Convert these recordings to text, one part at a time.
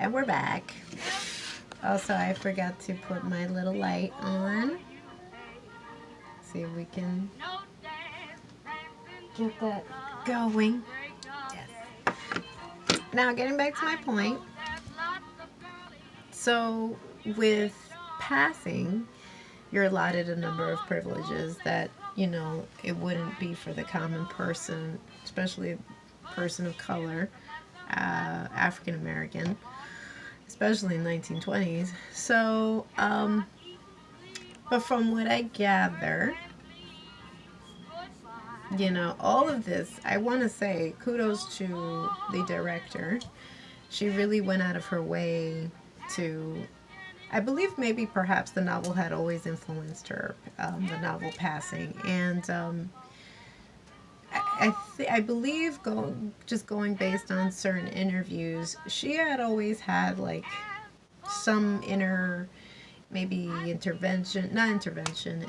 And we're back. Also, I forgot to put my little light on. See if we can get that going. Yes. Now, getting back to my point. So, with passing, you're allotted a number of privileges that, it wouldn't be for the common person, especially a person of color, African American, especially in 1920s. So, but from what I gather, all of this, I want to say kudos to the director. She really went out of her way to, I believe maybe perhaps the novel had always influenced her, the novel Passing. And I believe just going based on certain interviews, she had always had like some inner maybe intervention, not intervention,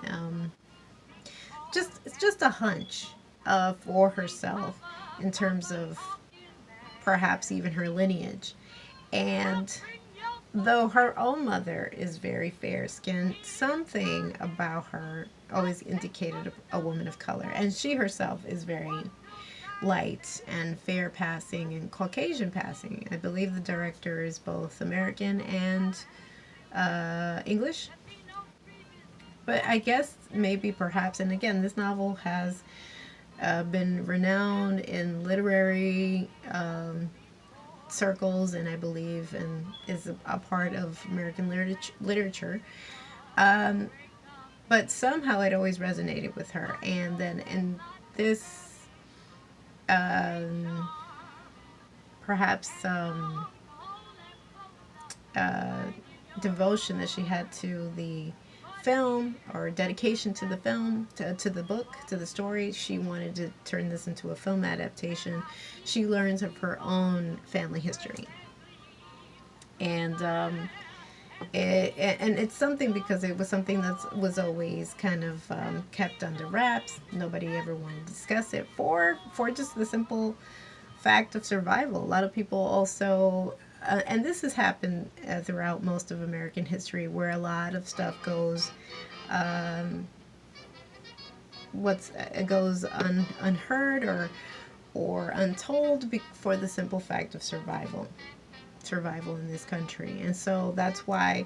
just a hunch for herself in terms of perhaps even her lineage. And though her own mother is very fair skinned, something about her always indicated a woman of color. And she herself is very light and fair passing and Caucasian passing. I believe the director is both American and English. But I guess maybe perhaps, and again, this novel has been renowned in literary circles, and I believe, and is a part of American literature. But somehow it always resonated with her. And then in this, perhaps uh, devotion that she had to the film, or dedication to the film, to the book, to the story, she wanted to turn this into a film adaptation. She learns of her own family history. And it's something because it was something that was always kind of kept under wraps. Nobody ever wanted to discuss it for just the simple fact of survival. A lot of people also, and this has happened throughout most of American history, where a lot of stuff goes, unheard or untold for the simple fact of survival in this country. And so that's why,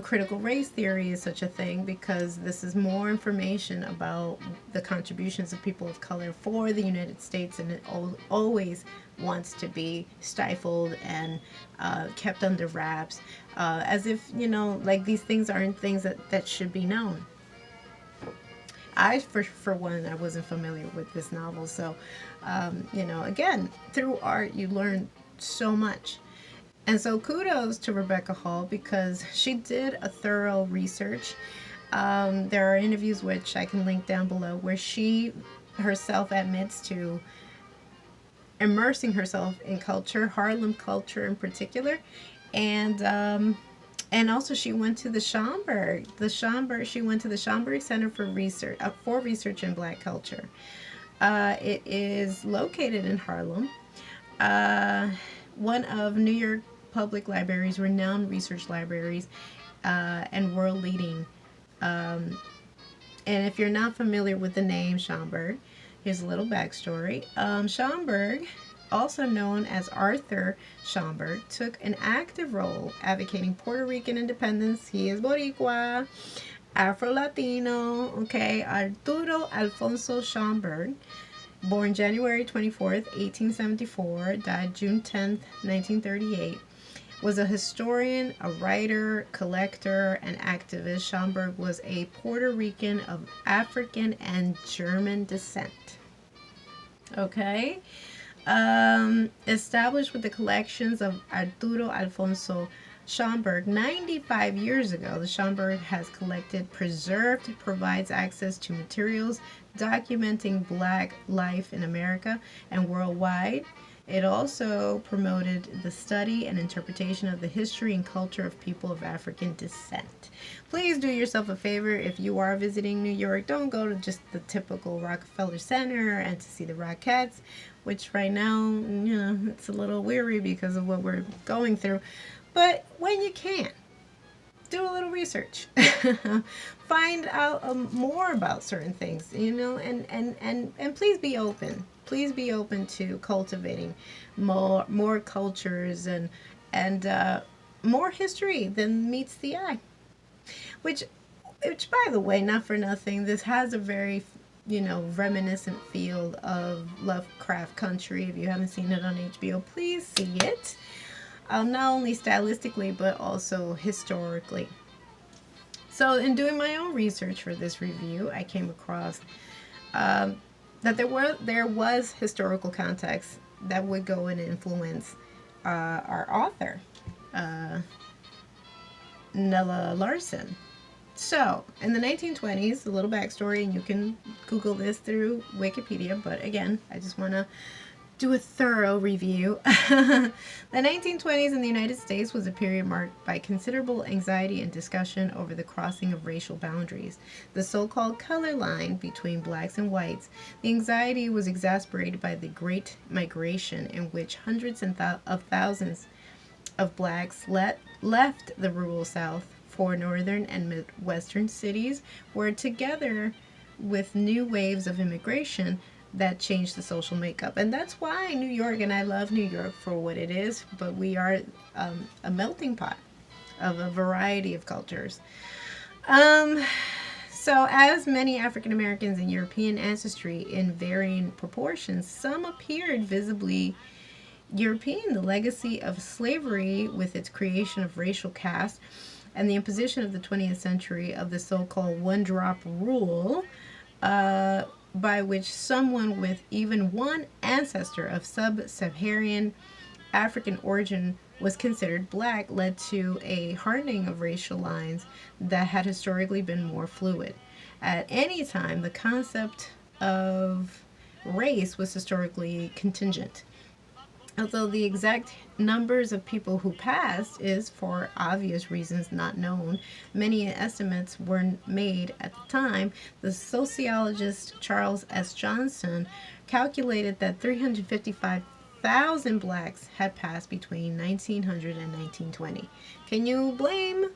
critical race theory is such a thing, because this is more information about the contributions of people of color for the United States, and it always wants to be stifled and kept under wraps, as if, like these things aren't things that should be known. For one, I wasn't familiar with this novel, so, again, through art, you learn so much. And so kudos to Rebecca Hall, because she did a thorough research. There are interviews, which I can link down below, where she herself admits to immersing herself in culture, Harlem culture in particular. And also she went to she went to the Schomburg Center for Research in Black Culture. It is located in Harlem. One of New York Public Library's renowned research libraries, and world leading. And if you're not familiar with the name Schomburg, here's a little backstory. Schomburg, also known as Arthur Schomburg, took an active role advocating Puerto Rican independence. He is Boricua, Afro-Latino, okay, Arturo Alfonso Schomburg, born January 24th, 1874, died June 10th, 1938, was a historian, a writer, collector, and activist. Schomburg was a Puerto Rican of African and German descent. Okay? Established with the collections of Arturo Alfonso Schomburg 95 years ago, the Schomburg has collected, preserved, provides access to materials documenting Black life in America and worldwide. It also promoted the study and interpretation of the history and culture of people of African descent. Please do yourself a favor, if you are visiting New York, don't go to just the typical Rockefeller Center and to see the Rockettes. which right now, it's a little weary because of what we're going through. But when you can, do a little research. Find out more about certain things, and please be open. Please be open to cultivating more cultures and more history than meets the eye. Which, by the way, not for nothing, this has a very, reminiscent feel of Lovecraft Country. If you haven't seen it on HBO, please see it. Not only stylistically, but also historically. So, in doing my own research for this review, I came across that there was historical context that would go and influence our author, Nella Larson. So, in the 1920s, a little backstory, and you can Google this through Wikipedia, but again, I just want to do a thorough review. The 1920s in the United States was a period marked by considerable anxiety and discussion over the crossing of racial boundaries, the so-called color line between blacks and whites. The anxiety was exacerbated by the Great Migration, in which hundreds of thousands of blacks left the rural South for northern and midwestern cities, where together with new waves of immigration that changed the social makeup. And that's why New York, and I love New York for what it is, but we are a melting pot of a variety of cultures. So as many African Americans and European ancestry in varying proportions, some appeared visibly European. The legacy of slavery, with its creation of racial caste and the imposition of the 20th century of the so-called one-drop rule, by which someone with even one ancestor of sub-Saharan African origin was considered black, led to a hardening of racial lines that had historically been more fluid. At any time, the concept of race was historically contingent. Although the exact numbers of people who passed is, for obvious reasons, not known, many estimates were made at the time. The sociologist Charles S. Johnson calculated that 355,000 blacks had passed between 1900 and 1920. Can you blame?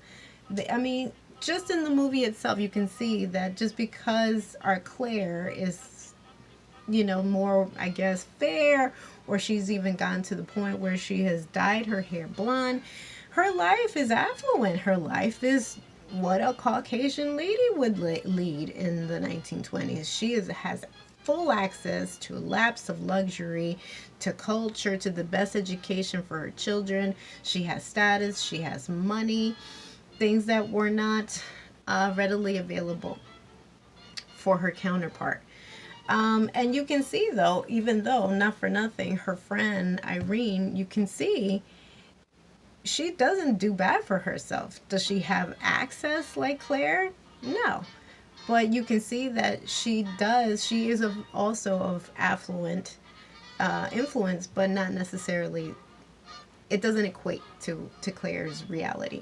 Just in the movie itself, you can see that just because our Claire is, more, I guess, fair, or she's even gotten to the point where she has dyed her hair blonde, her life is affluent. Her life is what a Caucasian lady would lead in the 1920s. She has full access to laps of luxury, to culture, to the best education for her children. She has status, she has money, things that were not readily available for her counterpart. And you can see, though, even though, not for nothing, her friend Irene, you can see she doesn't do bad for herself. Does she have access like Claire? No. But you can see that she does. She is also of affluent influence, but not necessarily, it doesn't equate to Claire's reality.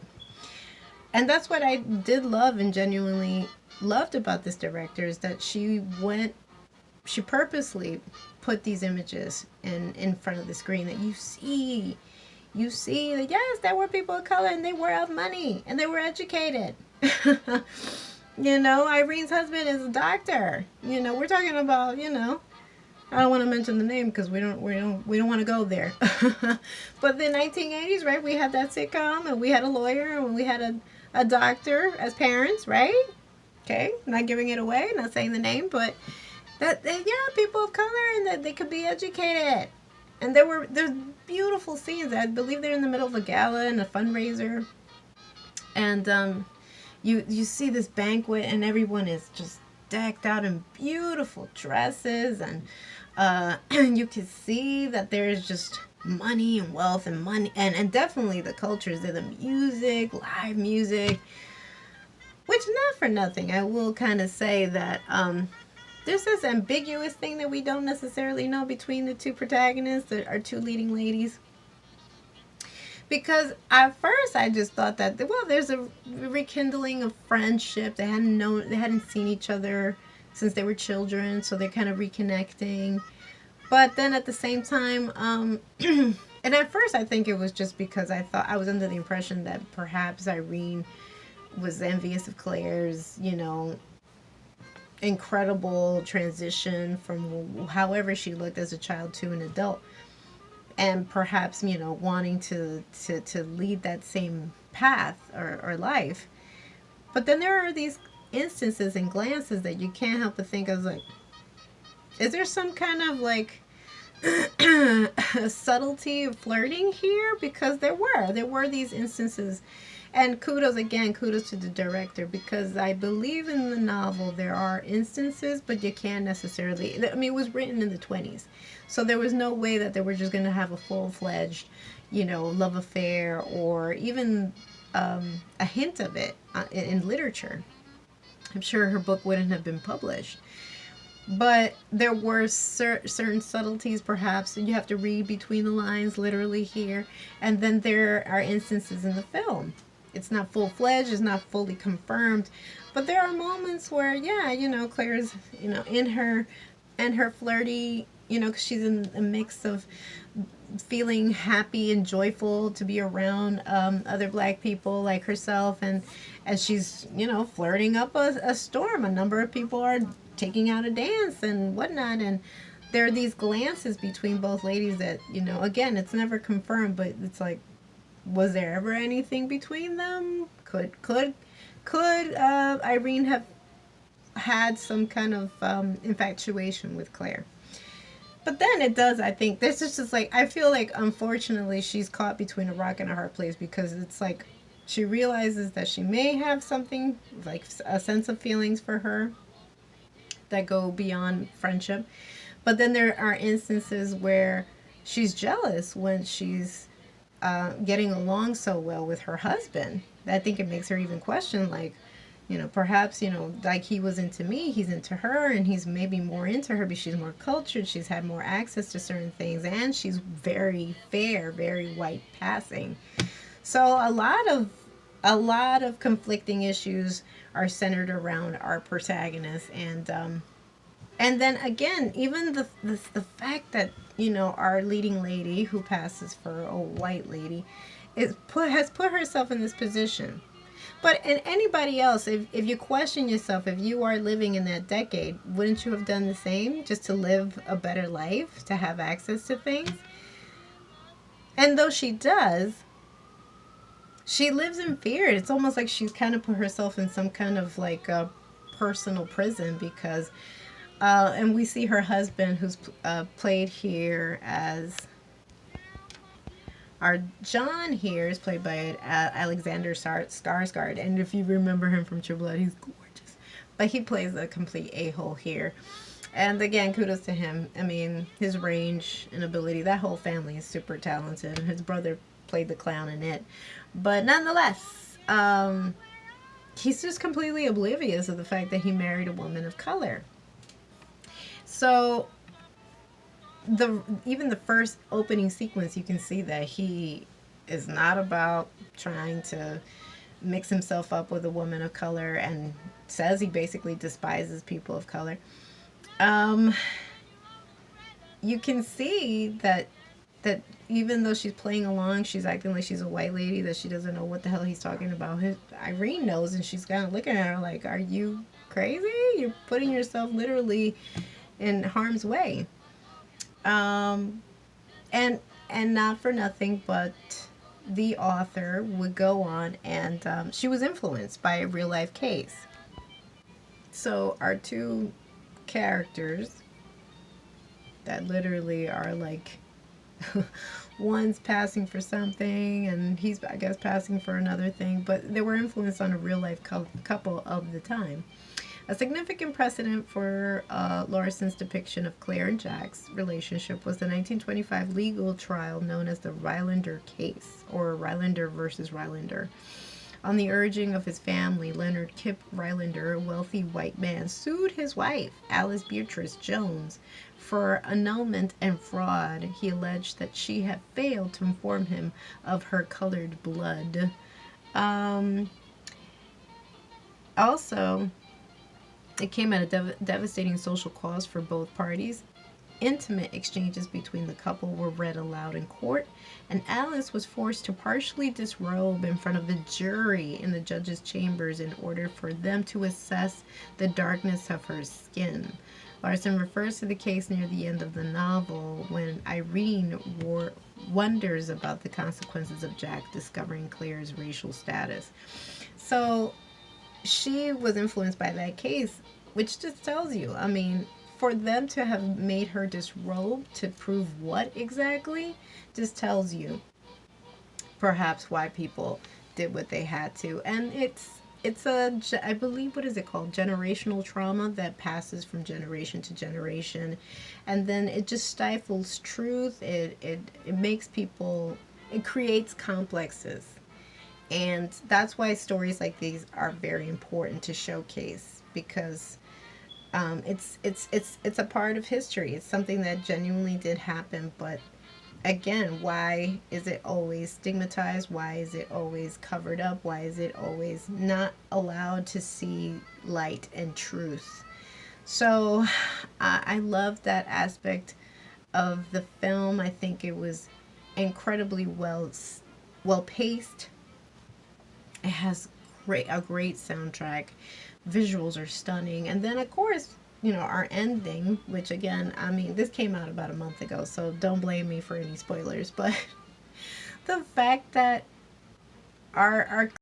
And that's what I did love and genuinely loved about this director, is that she purposely put these images in front of the screen, that you see that, yes, there were people of color and they were of money and they were educated. Irene's husband is a doctor. We're talking about, I don't want to mention the name because we don't want to go there. But the 1980s, right? We had that sitcom, and we had a lawyer, and we had a doctor as parents, right? Okay, not giving it away, not saying the name, but people of color, and that they could be educated. And there's beautiful scenes. I believe they're in the middle of a gala and a fundraiser, and you see this banquet, and everyone is just decked out in beautiful dresses, and you can see that there's just money and wealth and money, and definitely the cultures, the music, live music, which, not for nothing, I will kind of say that there's this ambiguous thing that we don't necessarily know between the two protagonists, our two leading ladies. Because at first I just thought that, there's a rekindling of friendship. They hadn't seen each other since they were children, so they're kind of reconnecting. But then at the same time, and at first I think it was just because I thought I was under the impression that perhaps Irene was envious of Claire's, incredible transition from however she looked as a child to an adult, and perhaps wanting to lead that same path or life. But then there are these instances and glances that you can't help but think of, like, is there some kind of like subtlety of flirting here? Because there were these instances. And kudos to the director, because I believe in the novel there are instances, but you can't necessarily. I mean, it was written in the 20s, so there was no way that they were just going to have a full-fledged, love affair, or even a hint of it in literature. I'm sure her book wouldn't have been published. But there were certain subtleties, perhaps, and you have to read between the lines literally here. And then there are instances in the film. It's not full fledged, it's not fully confirmed, but there are moments where, yeah, Claire's, in her and her flirty, 'cause she's in a mix of feeling happy and joyful to be around other black people like herself, and as she's flirting up a storm, a number of people are taking out a dance and whatnot, and there are these glances between both ladies that again, it's never confirmed, but it's like, was there ever anything between them? Could Irene have had some kind of infatuation with Claire? But then it does, I think, this is just like, I feel like, unfortunately, she's caught between a rock and a hard place, because it's like she realizes that she may have something, like a sense of feelings for her that go beyond friendship. But then there are instances where she's jealous when she's getting along so well with her husband. I think it makes her even question, like, perhaps, like he was into me, he's into her, and he's maybe more into her because she's more cultured, she's had more access to certain things, and she's very fair, very white passing. So a lot of conflicting issues are centered around our protagonist, and then again, even the fact that our leading lady, who passes for a white lady, has put herself in this position. But in anybody else, if you question yourself, if you are living in that decade, wouldn't you have done the same, just to live a better life, to have access to things? And though she does, she lives in fear. It's almost like she's kind of put herself in some kind of like a personal prison, because and we see her husband, who's played here as our John, here is played by Alexander Skarsgård, and if you remember him from True Blood, he's gorgeous. But he plays a complete a-hole here. And again, kudos to him. I mean, his range and ability, that whole family is super talented. His brother played the clown in it. But nonetheless, he's just completely oblivious of the fact that he married a woman of color. So even the first opening sequence, you can see that he is not about trying to mix himself up with a woman of color, and says he basically despises people of color. You can see that even though she's playing along, she's acting like she's a white lady, that she doesn't know what the hell he's talking about. Irene knows, and she's kind of looking at her like, are you crazy? You're putting yourself literally in harm's way. And not for nothing, but the author would go on, and she was influenced by a real life case. So our two characters that literally are like one's passing for something, and he's, I guess, passing for another thing, but they were influenced on a real life couple of the time. A significant precedent for Larson's depiction of Claire and Jack's relationship was the 1925 legal trial known as the Rylander case, or Rylander versus Rylander. On the urging of his family, Leonard Kip Rylander, a wealthy white man, sued his wife, Alice Beatrice Jones, for annulment and fraud. He alleged that she had failed to inform him of her colored blood. Also, it came at a devastating social cost for both parties. intimate exchanges between the couple were read aloud in court, and Alice was forced to partially disrobe in front of the jury in the judge's chambers in order for them to assess the darkness of her skin. Larson refers to the case near the end of the novel when Irene wonders about the consequences of Jack discovering Claire's racial status. So she was influenced by that case, which just tells you, I mean, for them to have made her disrobe to prove what exactly just tells you perhaps why people did what they had to. And it's a, I believe, what is it called, generational trauma that passes from generation to generation, and then it just stifles truth. It makes people, it creates complexes, and that's why stories like these are very important to showcase, because it's a part of history. It's something that genuinely did happen, but again, why is it always stigmatized? Why is it always covered up? Why is it always not allowed to see light and truth? So I love that aspect of the film. I think it was incredibly well paced. It has a great soundtrack. Visuals are stunning. And then, of course, you know, our ending, which again, I mean, this came out about a month ago, so don't blame me for any spoilers. But the fact that our